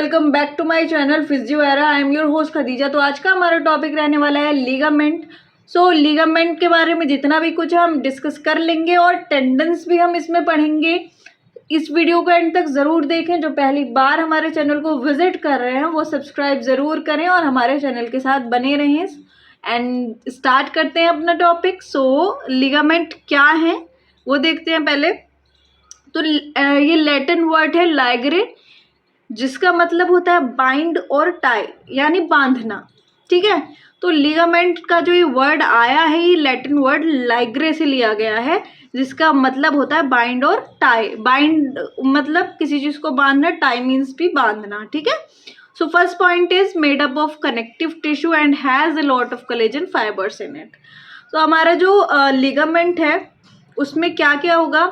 Welcome back to my channel physio era. I am your host Khadija. तो आज का हमारा टॉपिक रहने वाला है लिगामेंट। लिगामेंट के बारे में जितना भी कुछ है हम डिस्कस कर लेंगे और टेंडेंस भी हम इसमें पढ़ेंगे। इस वीडियो को एंड तक ज़रूर देखें। जो पहली बार हमारे चैनल को विजिट कर रहे हैं वो सब्सक्राइब ज़रूर करें और हमारे चैनल के साथ बने रहें। एंड स्टार्ट करते हैं अपना टॉपिक। लिगामेंट क्या है वो देखते हैं पहले। तो ये लैटिन वर्ड है लाइग्रे, जिसका मतलब होता है बाइंड और टाई, यानी बांधना। ठीक है, तो लिगामेंट का जो ये वर्ड आया है ये लैटिन वर्ड लाइग्रे से लिया गया है, जिसका मतलब होता है बाइंड और टाई। बाइंड मतलब किसी चीज़ को बांधना, टाई मीन्स भी बांधना। ठीक है, so first point is made up of connective tissue and has a lot of collagen fibres in it. तो हमारा जो लिगामेंट है उसमें क्या क्या होगा,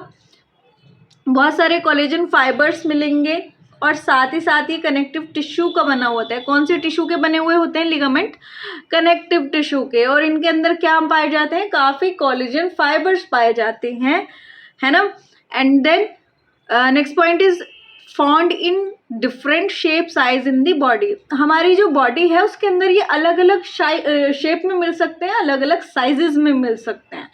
बहुत सारे कोलेजन फाइबर्स मिलेंगे और साथ ही कनेक्टिव टिश्यू का बना होता है। कौन से टिश्यू के बने हुए होते हैं लिगामेंट? कनेक्टिव टिश्यू के। और इनके अंदर क्या पाए जाते हैं? काफ़ी कोलेजन फाइबर्स पाए जाते हैं, है ना। And then next point is found in different shape size in the body. हमारी जो बॉडी है उसके अंदर ये अलग अलग शेप में मिल सकते हैं, अलग अलग साइजेस में मिल सकते हैं,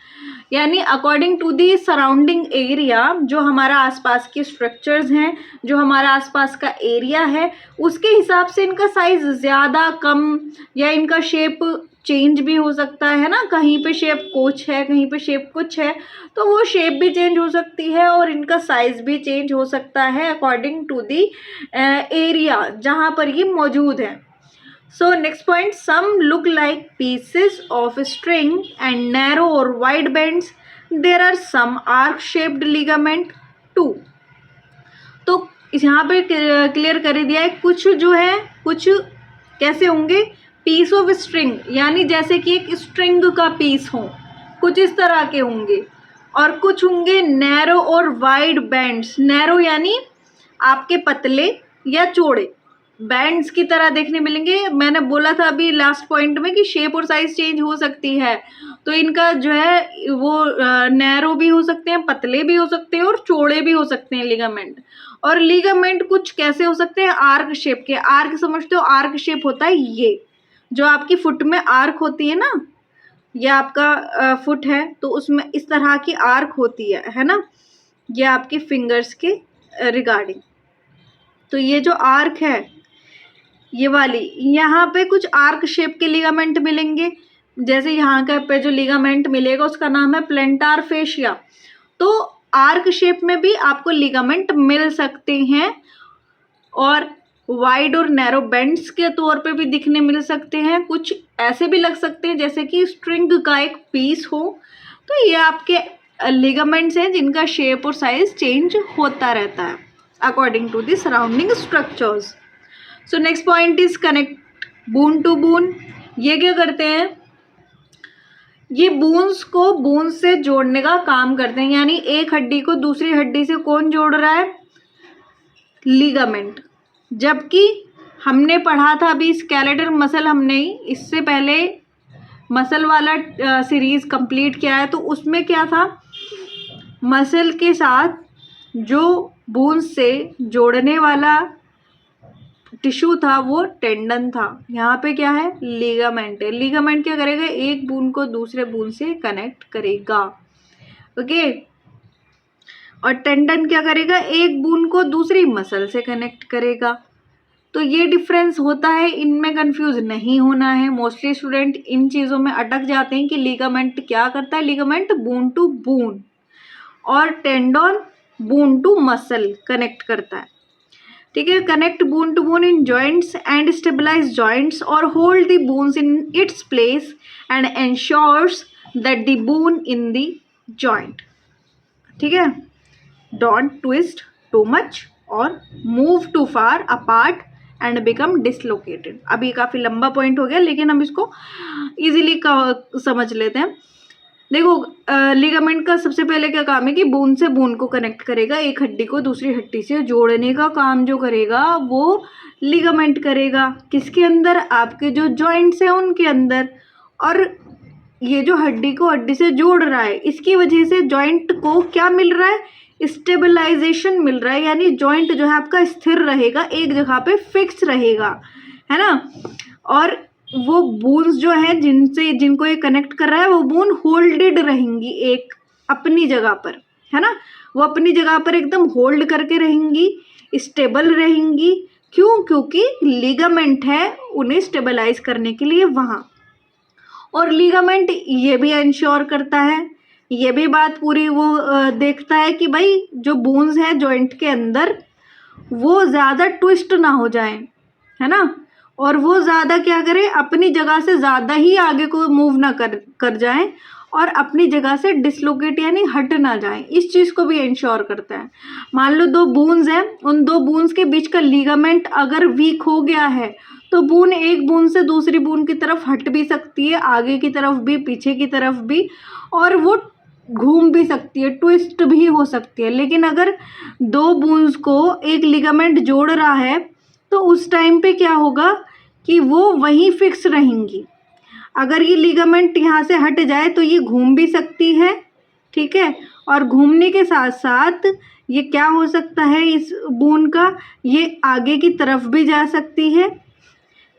यानी according to the surrounding area. जो हमारा आसपास के स्ट्रक्चर्स हैं, जो हमारा आसपास का एरिया है, उसके हिसाब से इनका साइज ज़्यादा कम या इनका शेप चेंज भी हो सकता है ना। कहीं पे शेप कुछ है, कहीं पे शेप कुछ है, तो वो शेप भी चेंज हो सकती है और इनका साइज भी चेंज हो सकता है अकॉर्डिंग टू दी एरिया जहाँ पर ये मौजूद है। So next point, some look like pieces of string and narrow or wide bends. There are some arc-shaped ligament too. तो यहाँ पे क्लियर कर दिया है, कुछ जो है कुछ कैसे होंगे, पीस ऑफ स्ट्रिंग, यानी जैसे कि एक स्ट्रिंग का पीस हो, कुछ इस तरह के होंगे। और कुछ होंगे नैरो और वाइड बैंड्स। नैरो यानी आपके पतले या चौड़े, बैंड्स की तरह देखने मिलेंगे। मैंने बोला था अभी लास्ट पॉइंट में कि शेप और साइज चेंज हो सकती है, तो इनका जो है वो नैरो भी हो सकते हैं, पतले भी हो सकते हैं और चौड़े भी हो सकते हैं लिगामेंट। और लिगामेंट कुछ कैसे हो सकते हैं, आर्क शेप के। आर्क समझते हो? आर्क शेप होता है ये जो आपकी फुट में आर्क होती है ना, ये आपका फुट है तो उसमें इस तरह की आर्क होती है ना, ये आपकी फिंगर्स के रिगार्डिंग। तो ये जो आर्क है ये वाली, यहाँ पे कुछ आर्क शेप के लिगामेंट मिलेंगे। जैसे यहाँ का पे जो लिगामेंट मिलेगा उसका नाम है प्लेंटार फेशिया। तो आर्क शेप में भी आपको लिगामेंट मिल सकते हैं और वाइड और नैरो बेंड्स के तौर पे भी दिखने मिल सकते हैं। कुछ ऐसे भी लग सकते हैं जैसे कि स्ट्रिंग का एक पीस हो। तो ये आपके लिगामेंट्स हैं जिनका शेप और साइज चेंज होता रहता है according to the surrounding structures. So next point is connect bone to bone. ये क्या करते हैं, ये बोन्स को बोन से जोड़ने का काम करते हैं, यानी एक हड्डी को दूसरी हड्डी से कौन जोड़ रहा है? लिगामेंट। जबकि हमने पढ़ा था अभी स्केलेटल मसल, हमने इससे पहले मसल वाला सीरीज कंप्लीट किया है, तो उसमें क्या था, मसल के साथ जो बोन्स से जोड़ने वाला टिश्यू था वो टेंडन था। यहाँ पे क्या है, लिगामेंट है। लिगामेंट क्या करेगा, एक बोन को दूसरे बोन से कनेक्ट करेगा, ओके। और टेंडन क्या करेगा, एक बोन को दूसरी मसल से कनेक्ट करेगा। तो ये डिफरेंस होता है, इनमें कंफ्यूज नहीं होना है। मोस्टली स्टूडेंट इन चीज़ों में अटक जाते हैं कि लिगामेंट क्या करता है। लिगामेंट बोन टू बोन और tendon bone to muscle connect करता है। ठीक है, connect bone to bone in joints and stabilise joints और hold the bones in its place and ensures that the bone in the joint, ठीक है, don't twist too much और move too far apart and become dislocated. अब ये काफ़ी लंबा point हो गया, लेकिन हम इसको इजीली समझ लेते हैं। देखो, लिगामेंट का सबसे पहले क्या काम है कि बोन से बोन को कनेक्ट करेगा, एक हड्डी को दूसरी हड्डी से जोड़ने का काम जो करेगा वो लिगामेंट करेगा। किसके अंदर? आपके जो जॉइंट्स हैं उनके अंदर। और ये जो हड्डी को हड्डी से जोड़ रहा है, इसकी वजह से जॉइंट को क्या मिल रहा है, स्टेबलाइजेशन मिल रहा है, यानी जॉइंट जो है आपका स्थिर रहेगा, एक जगह पे फिक्स रहेगा, है ना। और वो बोन्स जो है जिनको ये कनेक्ट कर रहा है, वो बोन होल्डेड रहेंगी एक अपनी जगह पर, है ना। वो अपनी जगह पर एकदम होल्ड करके रहेंगी, स्टेबल रहेंगी। क्यों? क्योंकि लिगामेंट है उन्हें स्टेबलाइज करने के लिए वहाँ। और लिगामेंट ये भी इंश्योर करता है, ये भी बात पूरी वो देखता है कि भाई जो बोन्स हैं जॉइंट के अंदर वो ज़्यादा ट्विस्ट ना हो जाए, है ना। और वो ज़्यादा क्या करे, अपनी जगह से ज़्यादा ही आगे को मूव ना कर जाए और अपनी जगह से डिसलोकेट यानी हट ना जाए, इस चीज़ को भी इंश्योर करता है। मान लो दो बोन्स हैं, उन दो बोन्स के बीच का लिगामेंट अगर वीक हो गया है तो बोन एक बोन से दूसरी बोन की तरफ हट भी सकती है, आगे की तरफ भी पीछे की तरफ भी, और वो घूम भी सकती है, ट्विस्ट भी हो सकती है। लेकिन अगर दो बोन्स को एक लिगामेंट जोड़ रहा है तो उस टाइम पे क्या होगा कि वो वहीं फिक्स रहेंगी। अगर ये लिगामेंट यहाँ से हट जाए तो ये घूम भी सकती है, ठीक है। और घूमने के साथ साथ ये क्या हो सकता है, इस बोन का ये आगे की तरफ भी जा सकती है,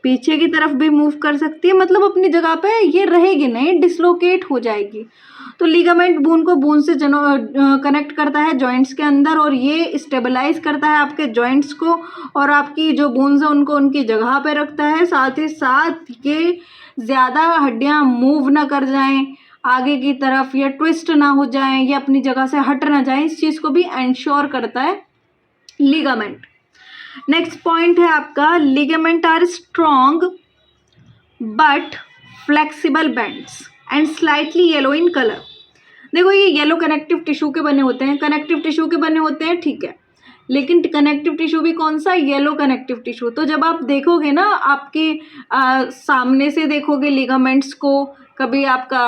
पीछे की तरफ भी मूव कर सकती है, मतलब अपनी जगह पे ये रहेगी नहीं, डिसलोकेट हो जाएगी। तो लिगामेंट बोन को बोन से कनेक्ट करता है जॉइंट्स के अंदर, और ये स्टेबलाइज करता है आपके जॉइंट्स को, और आपकी जो बोन्स है उनको उनकी जगह पे रखता है। साथ ही साथ ये ज़्यादा हड्डियाँ मूव ना कर जाएं आगे की तरफ, या ट्विस्ट ना हो जाएं, या अपनी जगह से हट ना जाएं, इस चीज़ को भी इंश्योर करता है लिगामेंट। नेक्स्ट पॉइंट है आपका, ligament are strong but flexible bands and slightly yellow in colour. देखो ये येलो कनेक्टिव टिश्यू के बने होते हैं, कनेक्टिव टिश्यू के बने होते हैं, ठीक है। लेकिन कनेक्टिव टिश्यू भी कौन सा, येलो कनेक्टिव टिश्यू। तो जब आप देखोगे ना, आपके सामने से देखोगे लिगामेंट्स को, कभी आपका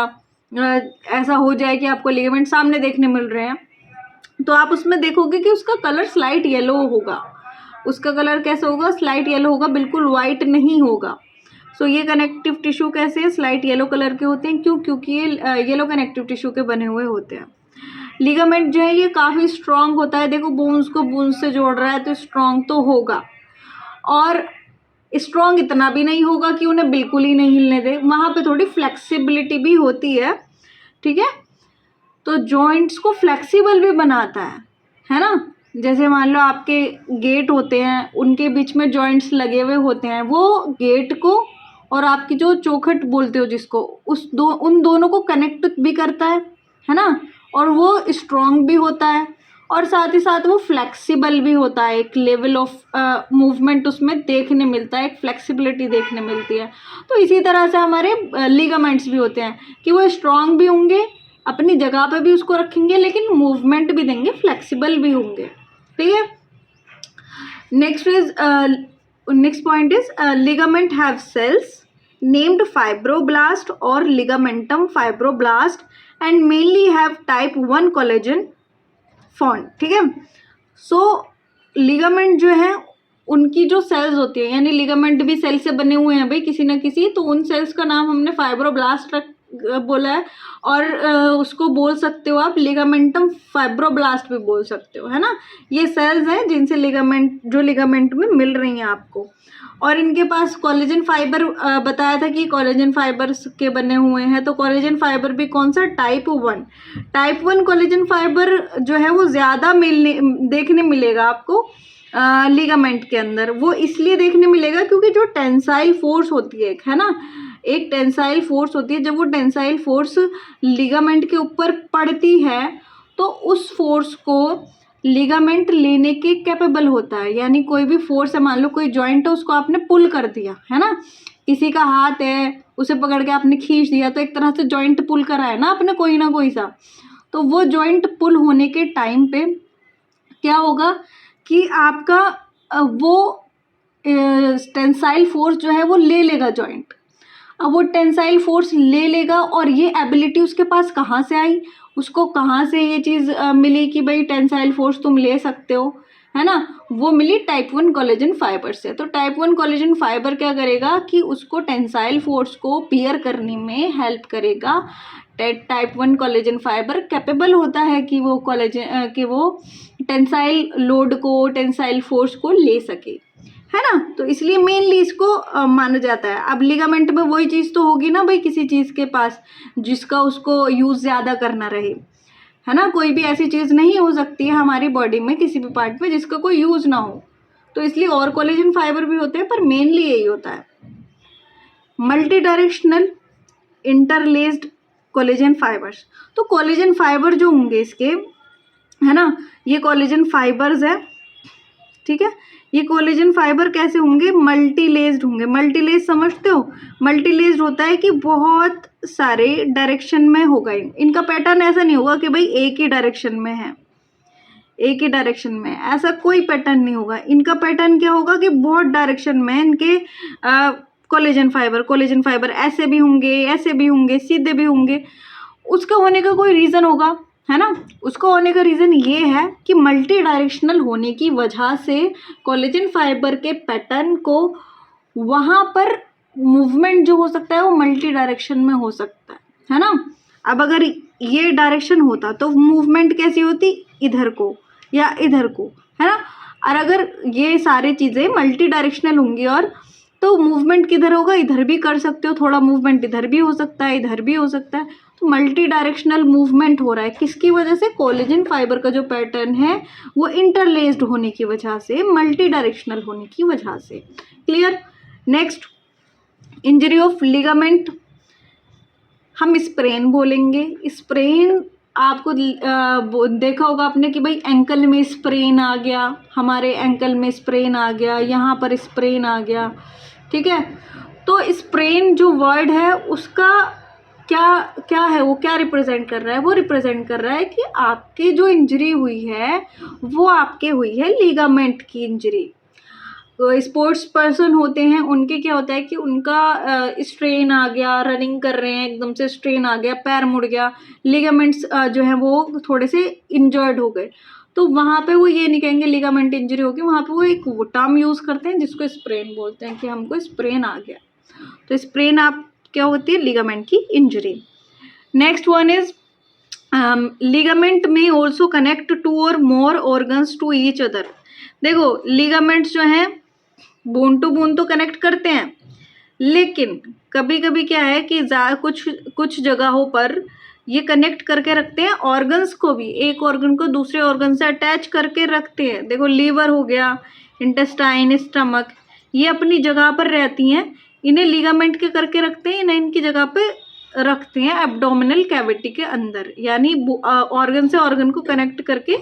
ऐसा हो जाए कि आपको लिगामेंट सामने देखने मिल रहे हैं, तो आप उसमें देखोगे कि उसका कलर स्लाइट येलो होगा। उसका कलर कैसा होगा, स्लाइट येलो होगा, बिल्कुल वाइट नहीं होगा। सो ये कनेक्टिव टिश्यू कैसे है, स्लाइट येलो कलर के होते हैं। क्यों? क्योंकि ये येलो कनेक्टिव टिश्यू के बने हुए होते हैं। लिगामेंट जो है ये काफ़ी स्ट्रॉन्ग होता है। देखो बोन्स को बोन्स से जोड़ रहा है तो स्ट्रॉन्ग तो होगा, और स्ट्रॉन्ग इतना भी नहीं होगा कि उन्हें बिल्कुल ही नहीं हिलने दे, वहाँ पे थोड़ी फ्लेक्सिबिलिटी भी होती है, ठीक है। तो जॉइंट्स को फ्लेक्सिबल भी बनाता है ना। जैसे मान लो आपके गेट होते हैं, उनके बीच में जॉइंट्स लगे हुए होते हैं, वो गेट को और आपकी जो चौखट बोलते हो जिसको, उन दोनों को कनेक्ट भी करता है ना। और वो स्ट्रॉन्ग भी होता है, और साथ ही साथ वो फ्लेक्सिबल भी होता है। एक लेवल ऑफ मूवमेंट उसमें देखने मिलता है, एक फ्लेक्सिबिलिटी देखने मिलती है। तो इसी तरह से हमारे लिगामेंट्स भी होते हैं कि वो स्ट्रॉन्ग भी होंगे, अपनी जगह पे भी उसको रखेंगे, लेकिन मूवमेंट भी देंगे, फ्लेक्सिबल भी होंगे, ठीक है। Next point is ligament have cells named fibroblast और ligamentum fibroblast and mainly have type 1 collagen found, ठीक है। सो लिगामेंट जो है उनकी जो सेल्स होती है, यानी लिगामेंट भी सेल से बने हुए हैं भाई किसी ना किसी, तो उन सेल्स का नाम हमने फाइब्रोब्लास्ट बोला है, और उसको बोल सकते हो आप लिगामेंटम फाइब्रोब्लास्ट भी बोल सकते हो, है ना। ये सेल्स हैं जिनसे लिगामेंट में मिल रही हैं आपको। और इनके पास कोलेजन फाइबर बताया था कि कोलेजन फाइबर्स के बने हुए हैं। तो कोलेजन फाइबर भी कौन सा, टाइप 1 कोलेजन फाइबर जो है वो ज़्यादा देखने मिलेगा आपको लिगामेंट के अंदर। वो इसलिए देखने मिलेगा क्योंकि जो टेंसाइल फोर्स होती है, है ना, एक टेंसाइल फोर्स होती है, जब वो टेंसाइल फोर्स लिगामेंट के ऊपर पड़ती है तो उस फोर्स को लिगामेंट लेने के कैपेबल होता है। यानी कोई भी फोर्स है, मान लो कोई जॉइंट है, उसको आपने पुल कर दिया, है ना, किसी का हाथ है उसे पकड़ के आपने खींच दिया, तो एक तरह से जॉइंट पुल करा है ना आपने कोई ना कोई सा। तो वो जॉइंट पुल होने के टाइम पे क्या होगा कि आपका वो टेंसाइल फोर्स जो है वो ले लेगा जॉइंट। अब वो टेंसाइल फोर्स ले लेगा, और ये एबिलिटी उसके पास कहाँ से आई, उसको कहाँ से ये चीज़ मिली कि भाई टेंसाइल फोर्स तुम ले सकते हो, है ना, वो मिली टाइप 1 कोलेजन फाइबर से। तो टाइप 1 कोलेजन फाइबर क्या करेगा कि उसको टेंसाइल फोर्स को बियर करने में हेल्प करेगा, टाइप 1 कोलेजन फाइबर कैपेबल होता है कि वो टेंसाइल लोड को, टेंसाइल फोर्स को ले सके, है ना। तो इसलिए मेनली इसको माना जाता है। अब लिगामेंट में वही चीज़ तो होगी ना भाई, किसी चीज़ के पास जिसका उसको यूज़ ज़्यादा करना रहे, है ना। कोई भी ऐसी चीज़ नहीं हो सकती है हमारी बॉडी में किसी भी पार्ट में जिसका कोई यूज़ ना हो, तो इसलिए और कोलेजन फाइबर भी होते हैं, पर मेनली यही होता है। Multi directional interlaced collagen fibres, तो कोलेजन फाइबर जो होंगे इसके, है ना, ये कोलेजन फाइबर्स है, ठीक है। ये कोलेजन फाइबर कैसे होंगे, मल्टीलेस्ड होंगे। मल्टीलेस्ड समझते हो, मल्टीलेस्ड होता है कि बहुत सारे डायरेक्शन में होगा। इनका पैटर्न ऐसा नहीं होगा कि भाई एक ही डायरेक्शन में है, एक ही डायरेक्शन में, ऐसा कोई पैटर्न नहीं होगा। इनका पैटर्न क्या होगा कि बहुत डायरेक्शन में इनके कोलेजन फाइबर ऐसे भी होंगे, ऐसे भी होंगे, सीधे भी होंगे। उसका होने का कोई रीज़न होगा, है ना। उसका होने का रीज़न ये है कि मल्टी डायरेक्शनल होने की वजह से कोलेजन फाइबर के पैटर्न को वहाँ पर मूवमेंट जो हो सकता है वो मल्टी डायरेक्शन में हो सकता है ना। अब अगर ये डायरेक्शन होता तो मूवमेंट कैसी होती, इधर को या इधर को, है ना। और अगर ये सारी चीज़ें मल्टी डायरेक्शनल होंगी और तो मूवमेंट किधर होगा, इधर भी कर सकते हो, थोड़ा मूवमेंट इधर भी हो सकता है, इधर भी हो सकता है। तो मल्टी डायरेक्शनल मूवमेंट हो रहा है किसकी वजह से, कोलेजन फाइबर का जो पैटर्न है वो इंटरलेस्ड होने की वजह से, मल्टी डायरेक्शनल होने की वजह से। Clear. Next, injury of ligament, हम स्प्रेन बोलेंगे। स्प्रेन आपको देखा होगा आपने कि भाई एंकल में स्प्रेन आ गया, हमारे एंकल में स्प्रेन आ गया, यहाँ पर स्प्रेन आ गया, ठीक है। तो स्प्रेन जो वर्ड है उसका क्या है, वो क्या रिप्रेजेंट कर रहा है, वो रिप्रेजेंट कर रहा है कि आपकी जो इंजरी हुई है वो आपके हुई है लिगामेंट की इंजरी। तो स्पोर्ट्स पर्सन होते हैं उनके क्या होता है कि उनका स्ट्रेन आ गया, रनिंग कर रहे हैं एकदम से स्ट्रेन आ गया, पैर मुड़ गया, लिगामेंट्स जो है वो थोड़े से इंजर्ड हो गए, तो वहाँ पे वो ये नहीं कहेंगे लिगामेंट इंजरी होगी, वहाँ पे वो एक टर्म यूज़ करते हैं जिसको स्प्रेन बोलते हैं कि हमको स्प्रेन आ गया। तो स्प्रेन आप क्या होती है, लिगामेंट की injury. Next one is ligament में ऑल्सो कनेक्ट टू और मोर ऑर्गन्स टू ईच अदर। देखो लिगामेंट्स जो हैं बोन टू बोन तो कनेक्ट करते हैं, लेकिन कभी कभी क्या है कि कुछ जगहों पर ये कनेक्ट करके रखते हैं ऑर्गन्स को भी, एक ऑर्गन को दूसरे ऑर्गन से अटैच करके रखते हैं। देखो लीवर हो गया, इंटेस्टाइन, स्टमक, ये अपनी जगह पर रहती हैं, इन्हें लिगामेंट के करके रखते हैं, इन्हें इनकी जगह पे रखते हैं एब्डोमिनल कैविटी के अंदर, यानी ऑर्गन से ऑर्गन को कनेक्ट करके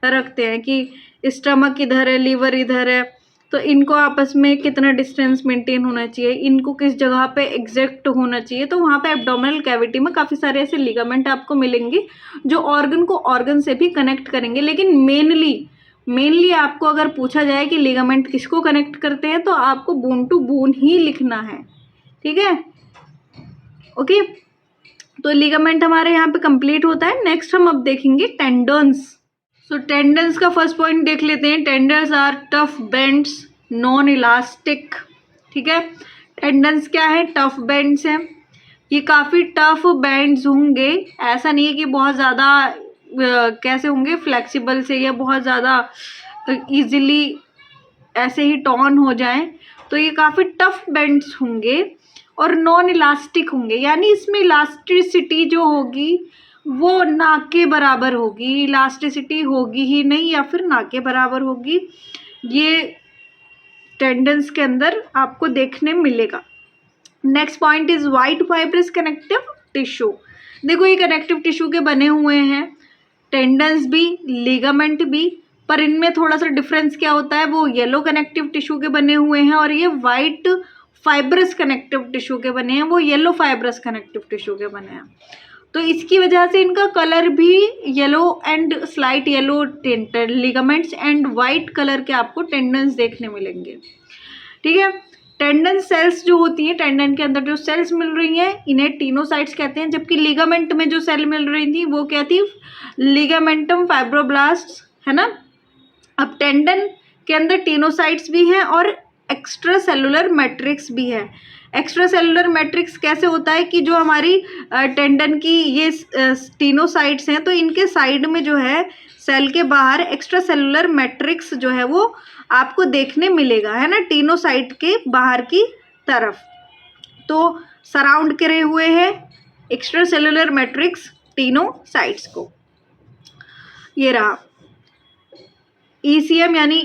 रखते हैं कि स्टमक इधर है, लीवर इधर है, तो इनको आपस में कितना डिस्टेंस मेंटेन होना चाहिए, इनको किस जगह पे एग्जैक्ट होना चाहिए। तो वहाँ पे एब्डोमिनल कैविटी में काफ़ी सारे ऐसे लिगामेंट आपको मिलेंगे जो ऑर्गन को ऑर्गन से भी कनेक्ट करेंगे। लेकिन मेनली आपको अगर पूछा जाए कि लिगामेंट किसको कनेक्ट करते हैं तो आपको बोन टू बोन ही लिखना है, ठीक है। ओके, तो लिगामेंट हमारे यहाँ पे कंप्लीट होता है। नेक्स्ट हम अब देखेंगे टेंडन्स। सो टेंडन्स का फर्स्ट पॉइंट देख लेते हैं। Tendons are tough bends non elastic, ठीक है। टेंडन्स क्या है, टफ बेंड्स हैं, ये काफ़ी टफ बेंड्स होंगे, ऐसा नहीं है कि बहुत ज़्यादा कैसे होंगे फ्लेक्सिबल से या बहुत ज़्यादा इजीली ऐसे ही टॉन हो जाएं, तो ये काफ़ी टफ बेंड्स होंगे और नॉन इलास्टिक होंगे, यानी इसमें इलास्टिसिटी जो होगी वो ना के बराबर होगी, इलास्टिसिटी होगी ही नहीं या फिर ना के बराबर होगी, ये टेंडन्स के अंदर आपको देखने मिलेगा। Next point is white fibrous connective tissue. देखो ये कनेक्टिव टिश्यू के बने हुए हैं, टेंडन्स भी लिगामेंट भी, पर इनमें थोड़ा सा डिफरेंस क्या होता है, वो येलो कनेक्टिव टिश्यू के बने हुए हैं और ये वाइट फाइब्रस कनेक्टिव टिश्यू के बने हैं, वो येलो फाइब्रस कनेक्टिव टिश्यू के बने हैं। तो इसकी वजह से इनका कलर भी yellow and slight yellow tinted ligaments and white colour के आपको टेंडन्स देखने मिलेंगे, ठीक है। टेंडन सेल्स जो होती हैं, टेंडन के अंदर जो सेल्स मिल रही हैं इन्हें टीनोसाइट्स कहते हैं, जबकि लिगामेंट में जो सेल मिल रही थी वो क्या थी, लिगामेंटम फाइब्रोब्लास्ट, है ना। अब टेंडन के अंदर टीनोसाइट्स भी हैं और एक्स्ट्रा सेलुलर मैट्रिक्स भी है। एक्स्ट्रा सेलुलर मैट्रिक्स कैसे होता है कि जो हमारी टेंडन की ये तीनों साइड्स हैं, तो इनके साइड में जो है सेल के बाहर एक्स्ट्रा सेलुलर मैट्रिक्स जो है वो आपको देखने मिलेगा, है ना, तीनों साइड के बाहर की तरफ। तो सराउंड करे हुए है एक्स्ट्रा सेलुलर मैट्रिक्स तीनों साइड्स को। ये रहा ECM यानी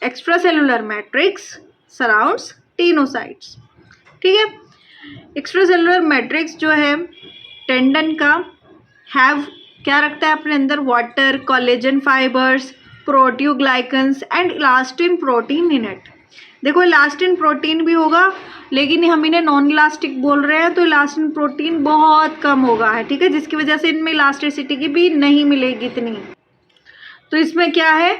एक्स्ट्रा सेलुलर मैट्रिक्स सराउंड्स तीनों साइड्स। ठीक है, एक्स्ट्रा सेलुलर मैट्रिक्स जो है टेंडन का हैव क्या रखता है अपने अंदर, water, collagen fibres, proteoglycans and elastin protein in it. देखो इलास्टिन प्रोटीन भी होगा, लेकिन हम इन्हें नॉन इलास्टिक बोल रहे हैं, तो इलास्टिन प्रोटीन बहुत कम होगा है, ठीक है, जिसकी वजह से इनमें इलास्टिसिटी की भी नहीं मिलेगी इतनी। तो इसमें क्या है,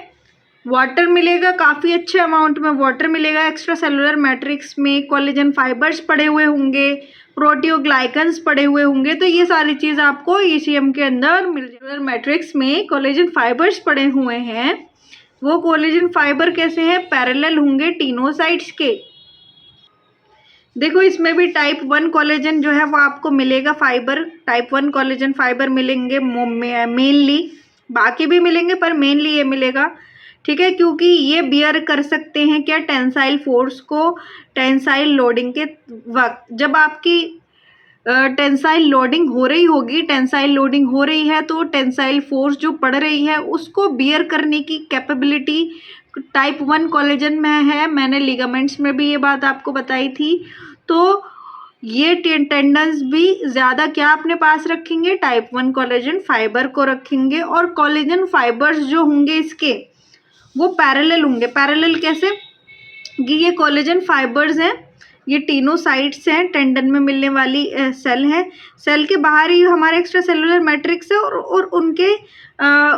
वाटर मिलेगा, काफ़ी अच्छे अमाउंट में वाटर मिलेगा एक्स्ट्रा सेलुलर मैट्रिक्स में, कोलेजन फाइबर्स पड़े हुए होंगे, प्रोटियोग्लाइकन्स पड़े हुए होंगे, तो ये सारी चीज़ आपको ECM के अंदर मिल जाएगी। मैट्रिक्स में कोलेजन फाइबर्स पड़े हुए हैं, वो कोलेजन फाइबर कैसे हैं, पैरेलल होंगे तीनों साइड्स के। देखो इसमें भी टाइप 1 कोलेजन जो है वो आपको मिलेगा फाइबर, टाइप 1 कोलेजन फाइबर मिलेंगे मेनली, बाकी भी मिलेंगे पर मेनली ये मिलेगा, ठीक है, क्योंकि ये बियर कर सकते हैं क्या, टेंसाइल फोर्स को, टेंसाइल लोडिंग के वक्त जब आपकी टेंसाइल लोडिंग हो रही होगी, टेंसाइल लोडिंग हो रही है तो टेंसाइल फोर्स जो पड़ रही है उसको बियर करने की कैपेबिलिटी टाइप 1 कोलेजन में है। मैंने लिगामेंट्स में भी ये बात आपको बताई थी। तो ये टेंडन्स भी ज़्यादा क्या अपने पास रखेंगे, टाइप 1 कोलेजन फाइबर को रखेंगे, और कोलेजन फाइबर्स जो होंगे इसके वो पैरेलल होंगे। पैरेलल कैसे कि ये कोलेजन फाइबर्स हैं, ये तीनों साइड्स हैं टेंडन में मिलने वाली सेल है, सेल के बाहर ही हमारे एक्स्ट्रा सेलुलर मैट्रिक्स है और उनके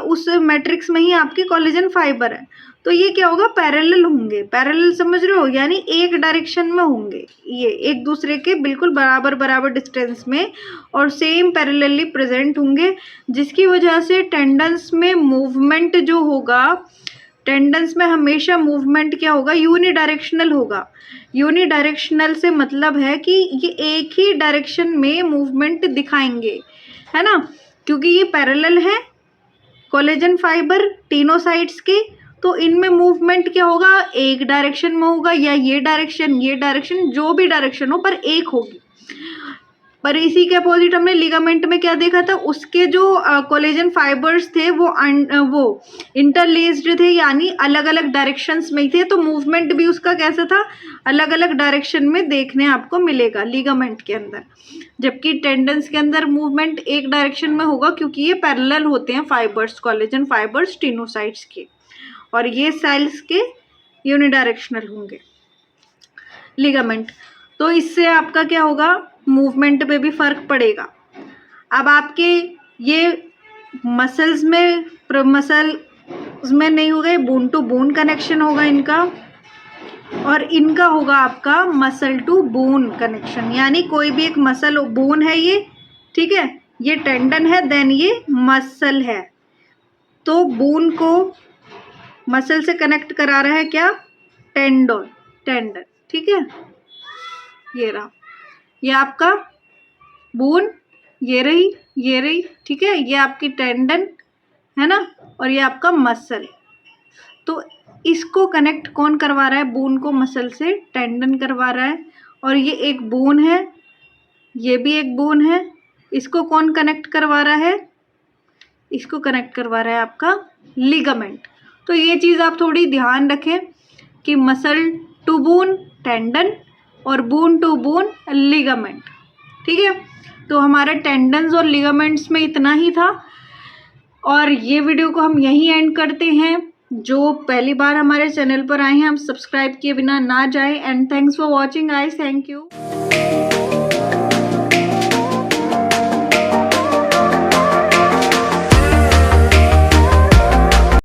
उस मैट्रिक्स में ही आपके कोलेजन फाइबर है। तो ये क्या होगा, पैरेलल होंगे, पैरेलल समझ रहे हो, यानी एक डायरेक्शन में होंगे, ये एक दूसरे के बिल्कुल बराबर बराबर डिस्टेंस में और सेम पैरेलली प्रेजेंट होंगे, जिसकी वजह से टेंडन्स में मूवमेंट जो होगा, टेंडन्स में हमेशा मूवमेंट क्या होगा, यूनिडायरेक्शनल होगा। यूनिडायरेक्शनल से मतलब है कि ये एक ही डायरेक्शन में मूवमेंट दिखाएंगे, है ना, क्योंकि ये पैरेलल है कोलेजन फाइबर तीनों साइड्स के, तो इनमें मूवमेंट क्या होगा, एक डायरेक्शन में होगा, या ये डायरेक्शन जो भी डायरेक्शन हो पर एक होगी। पर इसी के अपोजिट हमने लिगामेंट में क्या देखा था, उसके जो कोलेजन फाइबर्स थे वो इंटरलेस्ड थे, यानी अलग अलग डायरेक्शंस में थे, तो मूवमेंट भी उसका कैसा था, अलग अलग डायरेक्शन में देखने आपको मिलेगा लिगामेंट के अंदर, जबकि टेंडन्स के अंदर मूवमेंट एक डायरेक्शन में होगा, क्योंकि ये पैरेलल होते हैं फाइबर्स, कोलेजन फाइबर्स तीनों साइड्स के, और ये सेल्स के यूनिडायरेक्शनल होंगे लिगामेंट। तो इससे आपका क्या होगा, मूवमेंट पे भी फर्क पड़ेगा। अब आपके ये मसल्स में नहीं होगा, ये बोन टू बोन कनेक्शन होगा इनका, और इनका होगा आपका मसल टू बोन कनेक्शन, यानी कोई भी एक मसल बोन है ये, ठीक है, ये टेंडन है, देन ये मसल है, तो बोन को मसल से कनेक्ट करा रहा है क्या, टेंडन, ठीक है, ये रहा, ये आपका बोन, ये रही, ठीक है, ये आपकी टेंडन है ना, और ये आपका मसल। तो इसको कनेक्ट कौन करवा रहा है, बोन को मसल से, टेंडन करवा रहा है, और ये एक बोन है, ये भी एक बोन है, इसको कौन कनेक्ट करवा रहा है, इसको कनेक्ट करवा रहा है आपका लिगामेंट। तो ये चीज़ आप थोड़ी ध्यान रखें कि मसल टू बोन टेंडन और बोन टू बोन लिगामेंट, ठीक है। तो हमारे टेंडन्स और लिगामेंट्स में इतना ही था, और ये वीडियो को हम यहीं एंड करते हैं। जो पहली बार हमारे चैनल पर आए हैं, हम सब्सक्राइब किए बिना ना जाएं, and thanks for watching guys, thank you.